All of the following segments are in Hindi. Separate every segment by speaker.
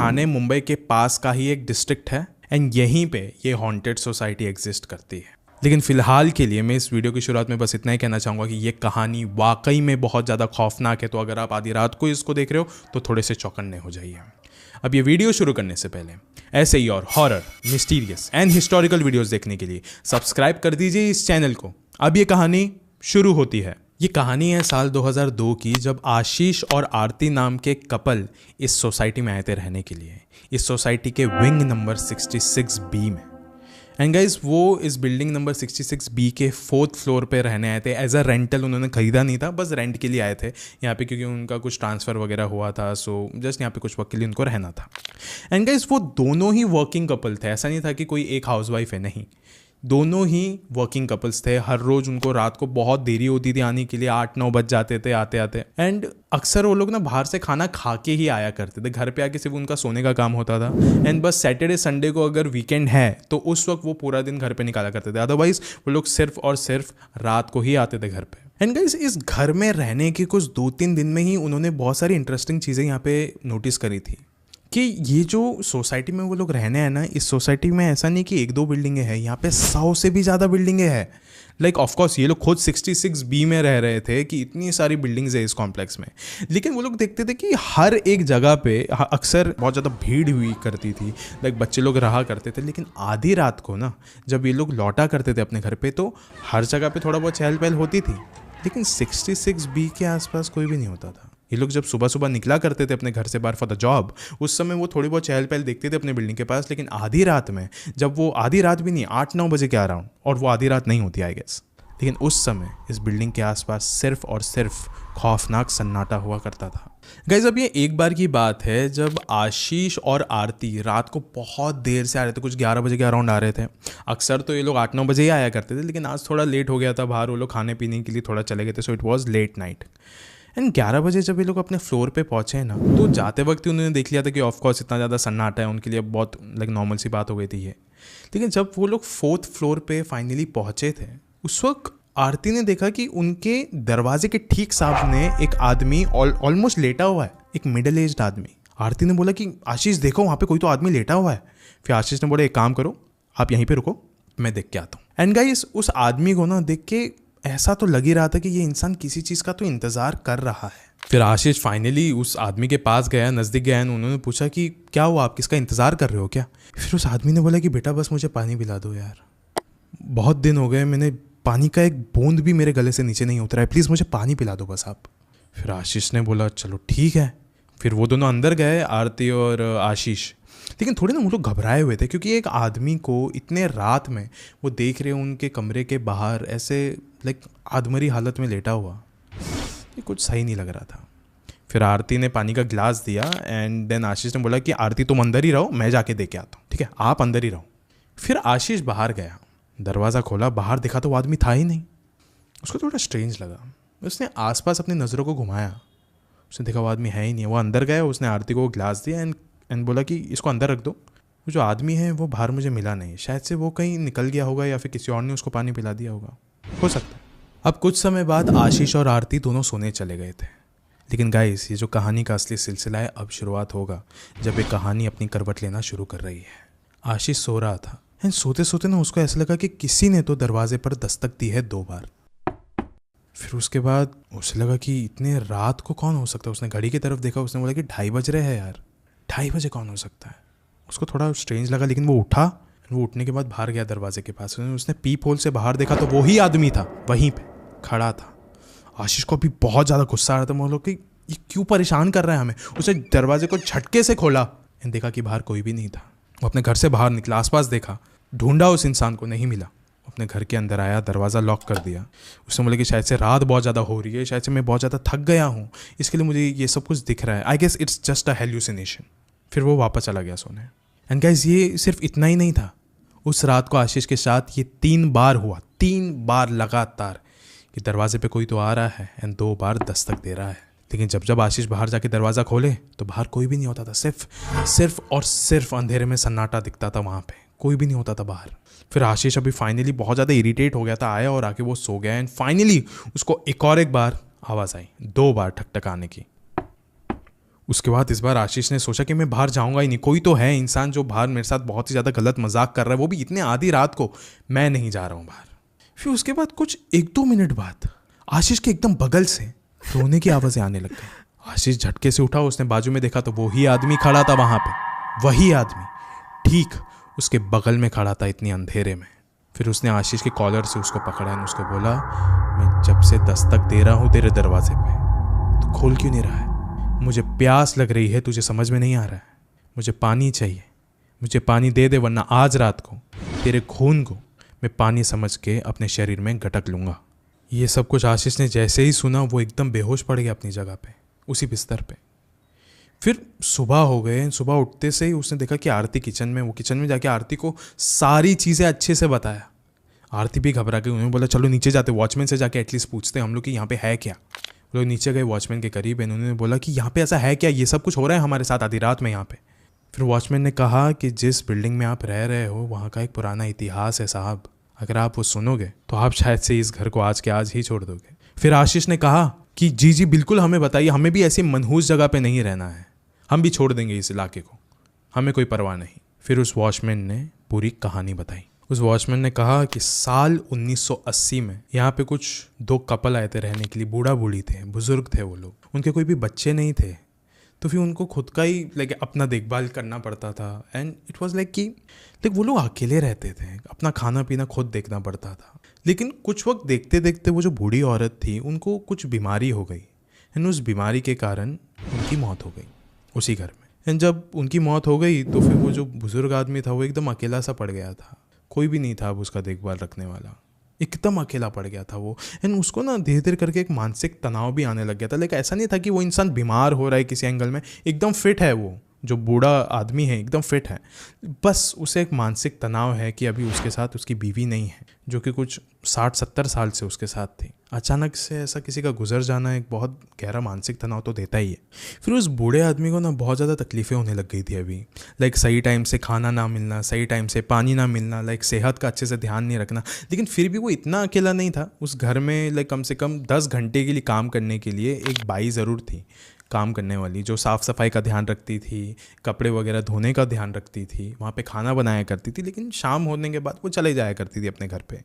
Speaker 1: ठाणे मुंबई के पास का ही एक डिस्ट्रिक्ट है एंड यहीं पे ये हॉन्टेड सोसाइटी एग्जिस्ट करती है। लेकिन फ़िलहाल के लिए मैं इस वीडियो की शुरुआत में बस इतना ही कहना चाहूँगा कि ये कहानी वाकई में बहुत ज़्यादा खौफनाक है, तो अगर आप आधी रात को इसको देख रहे हो तो थोड़े से चौकन्ने हो जाइए। अब ये वीडियो शुरू करने से पहले ऐसे ही और horror, mysterious and historical videos देखने के लिए सब्सक्राइब कर दीजिए इस चैनल को। अब ये कहानी शुरू होती है। ये कहानी है साल 2002 की, जब आशीष और आरती नाम के कपल इस सोसाइटी में आए थे रहने के लिए, इस सोसाइटी के विंग नंबर 66B में। एंड गाइज वो इस बिल्डिंग नंबर 66B के 4th फ्लोर पे रहने आए थे एज अ रेंटल। उन्होंने खरीदा नहीं था, बस रेंट के लिए आए थे यहाँ पे, क्योंकि उनका कुछ ट्रांसफ़र वगैरह हुआ था। सो जस्ट यहाँ पे कुछ वक्त के लिए उनको रहना था। एंड गाइज वो दोनों ही वर्किंग कपल थे, ऐसा नहीं था कि कोई एक हाउसवाइफ है, नहीं, दोनों ही वर्किंग कपल्स थे। हर रोज़ उनको रात को बहुत देरी होती थी आने के लिए, 8-9 बज जाते थे आते आते। एंड अक्सर वो लोग ना बाहर से खाना खा के ही आया करते थे, घर पे आके सिर्फ उनका सोने का काम होता था। एंड बस सैटरडे संडे को अगर वीकेंड है तो उस वक्त वो पूरा दिन घर पे निकाला करते थे, अदरवाइज वो लोग सिर्फ और सिर्फ रात को ही आते थे घर पे। एंड गाइस इस घर में रहने के कुछ 2-3 दिन में ही उन्होंने बहुत सारी इंटरेस्टिंग चीज़ें यहाँ पे नोटिस करी थी कि ये जो सोसाइटी में वो लोग रहने हैं ना, इस सोसाइटी में ऐसा नहीं कि 1-2 बिल्डिंगें हैं, यहाँ पे 100 से भी ज़्यादा बिल्डिंगें हैं। लाइक ऑफकोर्स ये लोग खुद 66B में रह रहे थे कि इतनी सारी बिल्डिंग्स है इस कॉम्प्लेक्स में, लेकिन वो लोग देखते थे कि हर एक जगह पे अक्सर बहुत ज़्यादा भीड़ हुई करती थी। लाइक बच्चे लोग रहा करते थे, लेकिन आधी रात को ना जब ये लोग लौटा करते थे अपने घर पे तो हर जगह पे थोड़ा बहुत चहल पहल होती थी, लेकिन 66B के आसपास कोई भी नहीं होता था। ये लोग जब सुबह सुबह निकला करते थे अपने घर से बाहर फॉर द जॉब, उस समय वो थोड़ी बहुत चहल पहल देखते थे अपने बिल्डिंग के पास। लेकिन आधी रात में, जब वो आधी रात भी नहीं, 8-9 बजे के अराउंड, और वो आधी रात नहीं होती आई गेस, लेकिन उस समय इस बिल्डिंग के आसपास सिर्फ और सिर्फ खौफनाक सन्नाटा हुआ करता था। गाइज अब ये एक बार की बात है जब आशीष और आरती रात को बहुत देर से आ रहे थे, कुछ 11 बजे के अराउंड आ रहे थे। अक्सर तो ये लोग 8-9 बजे ही आया करते थे, लेकिन आज थोड़ा लेट हो गया था, बाहर वो लोग खाने पीने के लिए थोड़ा चले गए थे, so it was late night. And 11 बजे जब ये लोग अपने फ्लोर पे पहुंचे ना, तो जाते वक्त ही उन्होंने देख लिया था कि ऑफकोर्स इतना ज़्यादा सन्नाटा है उनके लिए बहुत लाइक नॉर्मल सी बात हो गई थी ये। लेकिन जब वो लोग 4th फ्लोर पे फाइनली पहुंचे थे, उस वक्त आरती ने देखा कि उनके दरवाजे के ठीक सामने एक आदमी ऑलमोस्ट लेटा हुआ है, एक मिडिल एज्ड आदमी। आरती ने बोला कि आशीष देखो वहाँ पे कोई तो आदमी लेटा हुआ है। फिर आशीष ने बोला एक काम करो, आप यहीं पे रुको, मैं देख के आता हूँ। एंड गाइस उस आदमी को ना देख के ऐसा तो लग ही रहा था कि ये इंसान किसी चीज़ का तो इंतज़ार कर रहा है। फिर आशीष फाइनली उस आदमी के पास गया, नज़दीक गया, उन्होंने पूछा कि क्या हुआ, आप किसका इंतज़ार कर रहे हो क्या? फिर उस आदमी ने बोला कि बेटा बस मुझे पानी पिला दो यार, बहुत दिन हो गए, मैंने पानी का एक बूंद भी मेरे गले से नीचे नहीं उतरा है, प्लीज़ मुझे पानी पिला दो बस आप। फिर आशीष ने बोला चलो ठीक है। फिर वो दोनों अंदर गए, आरती और आशीष। लेकिन थोड़े ना वो लोग घबराए हुए थे, क्योंकि एक आदमी को इतने रात में वो देख रहे उनके कमरे के बाहर ऐसे लाइक आदमरी हालत में लेटा हुआ, ये कुछ सही नहीं लग रहा था। फिर आरती ने पानी का गिलास दिया एंड देन आशीष ने बोला कि आरती तुम अंदर ही रहो, मैं जाके दे के आता हूँ, ठीक है, आप अंदर ही रहो। फिर आशीष बाहर गया, दरवाज़ा खोला, बाहर देखा तो वो आदमी था ही नहीं। उसको थोड़ा स्ट्रेंज लगा, उसने आसपास अपनी नज़रों को घुमाया, उसने देखा वो आदमी है ही नहीं। वो अंदर गया, उसने आरती को गिलास दिया एंड बोला कि इसको अंदर रख दो, वो जो आदमी है वो बाहर मुझे मिला नहीं, शायद से वो कहीं निकल गया होगा या फिर किसी और ने उसको पानी पिला दिया होगा, हो सकता है। अब कुछ समय बाद आशीष और आरती दोनों सोने चले गए थे। लेकिन गाइस ये जो कहानी का असली सिलसिला है अब शुरुआत होगा, जब एक कहानी अपनी करवट लेना शुरू कर रही है। आशीष सो रहा था एंड सोते सोते ना उसको ऐसा लगा कि किसी ने तो दरवाजे पर दस्तक दी है 2 बार। फिर उसके बाद उसे लगा कि इतने रात को कौन हो सकता है। उसने घड़ी की तरफ देखा, उसने बोला कि 2:30 बज रहे हैं यार, 2:30 बजे कौन हो सकता है। उसको थोड़ा स्ट्रेंज लगा, लेकिन वो उठा, वो उठने के बाद बाहर गया दरवाजे के पास। उसने पीप होल से बाहर देखा तो वही आदमी था, वहीं पे खड़ा था। आशीष को भी बहुत ज़्यादा गुस्सा आ रहा था, बोलो कि ये क्यों परेशान कर रहा है हमें। उसने दरवाजे को झटके से खोला एंड देखा कि बाहर कोई भी नहीं था। वो अपने घर से बाहर निकला, आसपास देखा, ढूंढा, उस इंसान को नहीं मिला। अपने घर के अंदर आया, दरवाज़ा लॉक कर दिया। उसने बोला कि शायद से रात बहुत ज़्यादा हो रही है, शायद से मैं बहुत ज़्यादा थक गया हूँ, इसके लिए मुझे ये सब कुछ दिख रहा है, I guess it's just a hallucination. फिर वो वापस चला गया सोने। एंड गाइस ये सिर्फ इतना ही नहीं था, उस रात को आशीष के साथ ये 3 बार हुआ, 3 बार लगातार कि दरवाजे पे कोई तो आ रहा है एंड 2 बार दस्तक दे रहा है। लेकिन जब आशीष बाहर जाके दरवाज़ा खोले तो बाहर कोई भी नहीं होता था, सिर्फ और सिर्फ अंधेरे में सन्नाटा दिखता था, वहाँ पे कोई भी नहीं होता था बाहर। फिर आशीष अभी फाइनली बहुत ज़्यादा इरिटेट हो गया था, आया और आके वो सो गया एंड फाइनली उसको एक बार आवाज़ आई, 2 बार ठकठकाने की। उसके बाद इस बार आशीष ने सोचा कि मैं बाहर जाऊंगा ही नहीं, कोई तो है इंसान जो बाहर मेरे साथ बहुत ही ज़्यादा गलत मजाक कर रहा है, वो भी इतने आधी रात को, मैं नहीं जा रहा हूँ बाहर। फिर उसके बाद कुछ 1-2 मिनट बाद आशीष के एकदम बगल से रोने की आवाज़ें आने लग गई। आशीष झटके से उठा, उसने बाजू में देखा तो वही आदमी खड़ा था वहाँ पे, वही आदमी ठीक उसके बगल में खड़ा था इतनी अंधेरे में। फिर उसने आशीष के कॉलर से उसको पकड़ा और उसको बोला, मैं जब से दस्तक दे रहा हूँ तेरे दरवाजे पे, तो खोल क्यों नहीं रहा है? मुझे प्यास लग रही है, तुझे समझ में नहीं आ रहा है? मुझे पानी चाहिए, मुझे पानी दे दे, वरना आज रात को तेरे खून को मैं पानी समझ के अपने शरीर में गटक लूँगा। ये सब कुछ आशीष ने जैसे ही सुना वो एकदम बेहोश पड़ गया अपनी जगह पे, उसी बिस्तर पे। फिर सुबह हो गए, सुबह उठते से ही उसने देखा कि आरती किचन में, वो किचन में जाके आरती को सारी चीज़ें अच्छे से बताया। आरती भी घबरा गई, उन्होंने बोला चलो नीचे जाते, वॉचमैन से जाके एटलीस्ट पूछते हम लोग कि यहाँ पे है क्या। वो लोग नीचे गए, वॉचमैन के करीब है, उन्होंने बोला कि यहाँ पे ऐसा है क्या, ये सब कुछ हो रहा है हमारे साथ आधी रात में यहाँ पे। फिर वॉचमैन ने कहा कि जिस बिल्डिंग में आप रह रहे हो वहाँ का एक पुराना इतिहास है साहब, अगर आप वो सुनोगे तो आप शायद से इस घर को आज के आज ही छोड़ दोगे। फिर आशीष ने कहा कि जी जी बिल्कुल, हमें बताइए, हमें भी ऐसी मनहूस जगह पे नहीं रहना है, हम भी छोड़ देंगे इस इलाके को, हमें कोई परवाह नहीं। फिर उस वॉचमैन ने पूरी कहानी बताई। उस वॉचमैन ने कहा कि साल 1980 में यहाँ पे कुछ 2 कपल आए थे रहने के लिए, बूढ़ा बूढ़ी थे, बुजुर्ग थे वो लोग, उनके कोई भी बच्चे नहीं थे, तो फिर उनको खुद का ही अपना देखभाल करना पड़ता था। एंड इट वाज वो लोग अकेले रहते थे, अपना खाना पीना खुद देखना पड़ता था। लेकिन कुछ वक्त देखते देखते वो जो बूढ़ी औरत थी उनको कुछ बीमारी हो गई, एंड उस बीमारी के कारण उनकी मौत हो गई उसी घर में। एंड जब उनकी मौत हो गई तो फिर वो जो बुजुर्ग आदमी था वो एकदम अकेला सा पड़ गया था, कोई भी नहीं था अब उसका देखभाल रखने वाला, एकदम अकेला पड़ गया था वो। एंड उसको ना धीरे धीरे करके एक मानसिक तनाव भी आने लग गया था। लेकिन ऐसा नहीं था कि वो इंसान बीमार हो रहा है किसी एंगल में, एकदम फिट है वो जो बूढ़ा आदमी है, एकदम फिट है, बस उसे एक मानसिक तनाव है कि अभी उसके साथ उसकी बीवी नहीं है जो कि कुछ 60-70 साल से उसके साथ थी। अचानक से ऐसा किसी का गुजर जाना एक बहुत गहरा मानसिक तनाव तो देता ही है। फिर उस बूढ़े आदमी को ना बहुत ज़्यादा तकलीफ़ें होने लग गई थी अभी, सही टाइम से खाना ना मिलना, सही टाइम से पानी ना मिलना, सेहत का अच्छे से ध्यान नहीं रखना। लेकिन फिर भी वो इतना अकेला नहीं था, उस घर में कम से कम 10 घंटे के लिए काम करने के लिए एक बाई ज़रूर थी काम करने वाली, जो साफ़ सफाई का ध्यान रखती थी, कपड़े वगैरह धोने का ध्यान रखती थी, वहाँ पे खाना बनाया करती थी। लेकिन शाम होने के बाद वो चले जाया करती थी अपने घर पे।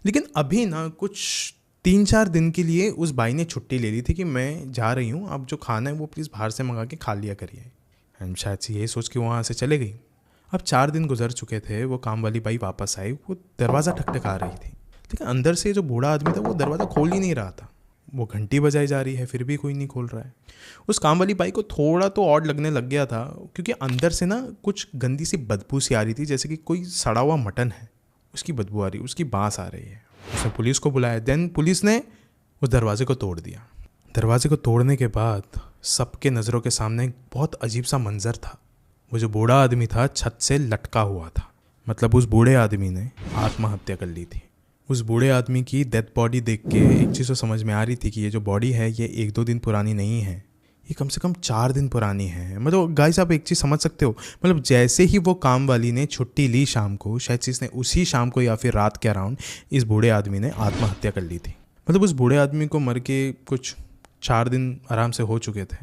Speaker 1: लेकिन अभी ना कुछ 3-4 दिन के लिए उस बाई ने छुट्टी ले ली थी कि मैं जा रही हूँ, अब जो खाना है वो प्लीज़ बाहर से मंगा के खा लिया करिए। एंड शायद से यही सोच के वहाँ से चले गई। अब 4 दिन गुजर चुके थे, वो काम वाली बाई वापस आई, वो दरवाज़ा ठकठका रही थी, लेकिन अंदर से जो बूढ़ा आदमी था वो दरवाज़ा खोल ही नहीं रहा था। वो घंटी बजाई जा रही है फिर भी कोई नहीं खोल रहा है। उस काम वाली बाई को थोड़ा तो ऑड लगने लग गया था, क्योंकि अंदर से ना कुछ गंदी सी बदबू सी आ रही थी, जैसे कि कोई सड़ा हुआ मटन है उसकी बदबू आ रही, उसकी बांस आ रही है। उसने पुलिस को बुलाया, देन पुलिस ने उस दरवाजे को तोड़ दिया। दरवाजे को तोड़ने के बाद सबके नज़रों के सामने एक बहुत अजीब सा मंजर था। वो जो बूढ़ा आदमी था छत से लटका हुआ था, मतलब उस बूढ़े आदमी ने आत्महत्या कर ली थी। उस बूढ़े आदमी की डेथ बॉडी देख के एक चीज़ तो समझ में आ रही थी कि ये जो बॉडी है ये 1-2 दिन पुरानी नहीं है, ये कम से कम 4 दिन पुरानी है। मतलब गाइस आप एक चीज़ समझ सकते हो, मतलब जैसे ही वो काम वाली ने छुट्टी ली शाम को, शायद से इसने उसी शाम को या फिर रात के अराउंड इस बूढ़े आदमी ने आत्महत्या कर ली थी। मतलब उस बूढ़े आदमी को मर के कुछ 4 दिन आराम से हो चुके थे।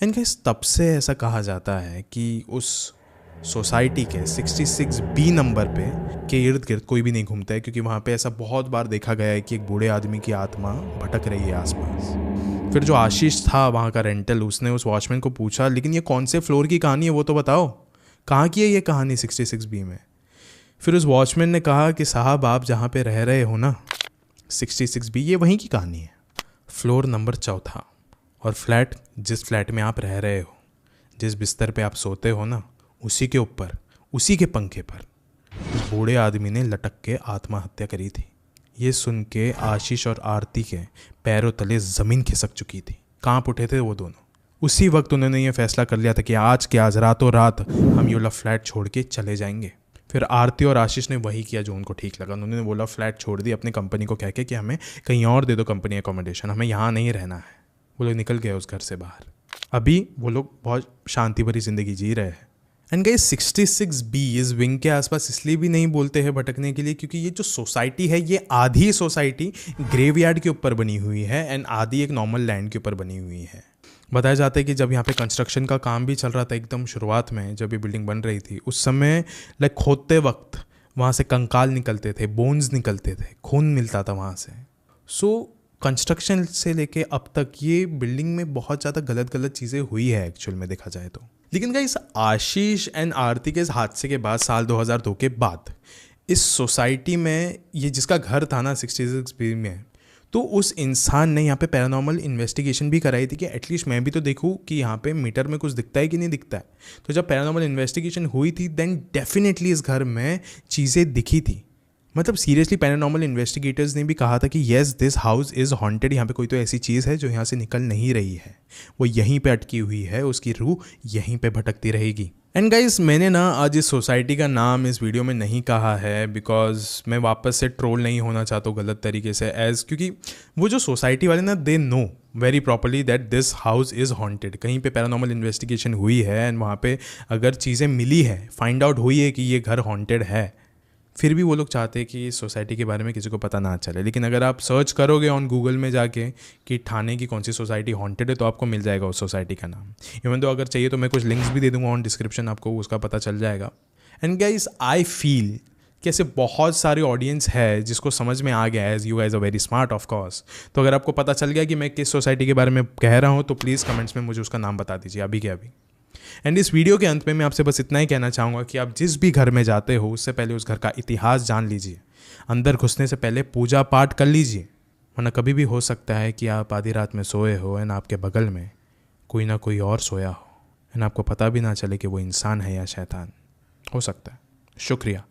Speaker 1: एंड गाइस तब से ऐसा कहा जाता है कि उस सोसाइटी के 66B नंबर पे के इर्द गिर्द कोई भी नहीं घूमता है, क्योंकि वहाँ पे ऐसा बहुत बार देखा गया है कि एक बूढ़े आदमी की आत्मा भटक रही है आसपास। फिर जो आशीष था वहाँ का रेंटल, उसने उस वॉचमैन को पूछा, लेकिन ये कौन से फ्लोर की कहानी है वो तो बताओ, कहाँ की है ये कहानी 66B में। फिर उस वॉचमैन ने कहा कि साहब आप जहाँ पे रह रहे हो ना 66B, ये वहीं की कहानी है, फ्लोर नंबर 4, और फ्लैट जिस फ्लैट में आप रह रहे हो, जिस बिस्तर पे आप सोते हो ना, उसी के ऊपर, उसी के पंखे पर उस बूढ़े आदमी ने लटक के आत्महत्या करी थी। ये सुन के आशीष और आरती के पैरों तले ज़मीन खिसक चुकी थी, कांप उठे थे वो दोनों। उसी वक्त उन्होंने ये फैसला कर लिया था कि आज के आज रातों रात हम ये वाला फ्लैट छोड़ के चले जाएंगे। फिर आरती और आशीष ने वही किया जो उनको ठीक लगा। उन्होंने बोला फ्लैट छोड़ दी अपनी कंपनी को कह के कि हमें कहीं और दे दो कंपनी अकोमोडेशन, हमें यहाँ नहीं रहना है। वो लोग निकल गए उस घर से बाहर। अभी वो लोग बहुत शांति भरी ज़िंदगी जी रहे हैं। एंड गाइस 66B इस विंग के आसपास इसलिए भी नहीं बोलते हैं भटकने के लिए, क्योंकि ये जो सोसाइटी है ये आधी सोसाइटी ग्रेवयार्ड के ऊपर बनी हुई है एंड आधी एक नॉर्मल लैंड के ऊपर बनी हुई है। बताया जाता है कि जब यहाँ पे कंस्ट्रक्शन का काम भी चल रहा था एकदम शुरुआत में, जब ये बिल्डिंग बन रही थी, उस समय लाइक खोदते वक्त वहाँ से कंकाल निकलते थे, बोन्स निकलते थे, खून मिलता था वहाँ से। सो कंस्ट्रक्शन से लेके अब तक ये बिल्डिंग में बहुत ज़्यादा गलत गलत चीज़ें हुई है एक्चुअल में देखा जाए तो। लेकिन गाइस, आशीष एंड आरती के इस हादसे के बाद, साल 2002 के बाद, इस सोसाइटी में ये जिसका घर था ना 66B में, तो उस इंसान ने यहाँ पे पैरानॉर्मल इन्वेस्टिगेशन भी कराई थी कि एटलीस्ट मैं भी तो देखूँ कि यहाँ पे मीटर में कुछ दिखता है कि नहीं दिखता है। तो जब पैरानॉर्मल इन्वेस्टिगेशन हुई थी, देन डेफिनेटली इस घर में चीज़ें दिखी थी। मतलब सीरियसली पैरानॉर्मल इन्वेस्टिगेटर्स ने भी कहा था कि yes this house is haunted, यहाँ पे कोई तो ऐसी चीज़ है जो यहाँ से निकल नहीं रही है, वो यहीं पे अटकी हुई है, उसकी रूह यहीं पे भटकती रहेगी। एंड गाइस, मैंने ना आज इस सोसाइटी का नाम इस वीडियो में नहीं कहा है बिकॉज मैं वापस से ट्रोल नहीं होना चाहता हूँ गलत तरीके से, क्योंकि वो जो सोसाइटी वाले ना, they know very properly that this house is haunted. कहीं पे पैरानॉर्मल इन्वेस्टिगेशन हुई है एंड वहाँ पे अगर चीज़ें मिली है, फाइंड आउट हुई है कि ये घर हॉन्टेड है, फिर भी वो लोग चाहते हैं कि इस सोसाइटी के बारे में किसी को पता ना चले। लेकिन अगर आप सर्च करोगे ऑन गूगल में जाके कि ठाणे की कौन सी सोसाइटी हॉन्टेड है, तो आपको मिल जाएगा उस सोसाइटी का नाम। इवन तो अगर चाहिए तो मैं कुछ लिंक्स भी दे दूंगा ऑन डिस्क्रिप्शन, आपको उसका पता चल जाएगा। एंड गाइस, आई फील कि ऐसे बहुत सारे ऑडियंस है जिसको समझ में आ गया, as you guys are very smart of course. तो अगर आपको पता चल गया कि मैं किस सोसाइटी के बारे में कह रहा हूँ, तो प्लीज़ कमेंट्स में मुझे उसका नाम बता दीजिए अभी के अभी। एंड इस वीडियो के अंत में मैं आपसे बस इतना ही कहना चाहूँगा कि आप जिस भी घर में जाते हो, उससे पहले उस घर का इतिहास जान लीजिए। अंदर घुसने से पहले पूजा पाठ कर लीजिए, वरना कभी भी हो सकता है कि आप आधी रात में सोए हो एंड आपके बगल में कोई ना कोई और सोया हो एंड आपको पता भी ना चले कि वो इंसान है या शैतान। हो सकता है। शुक्रिया।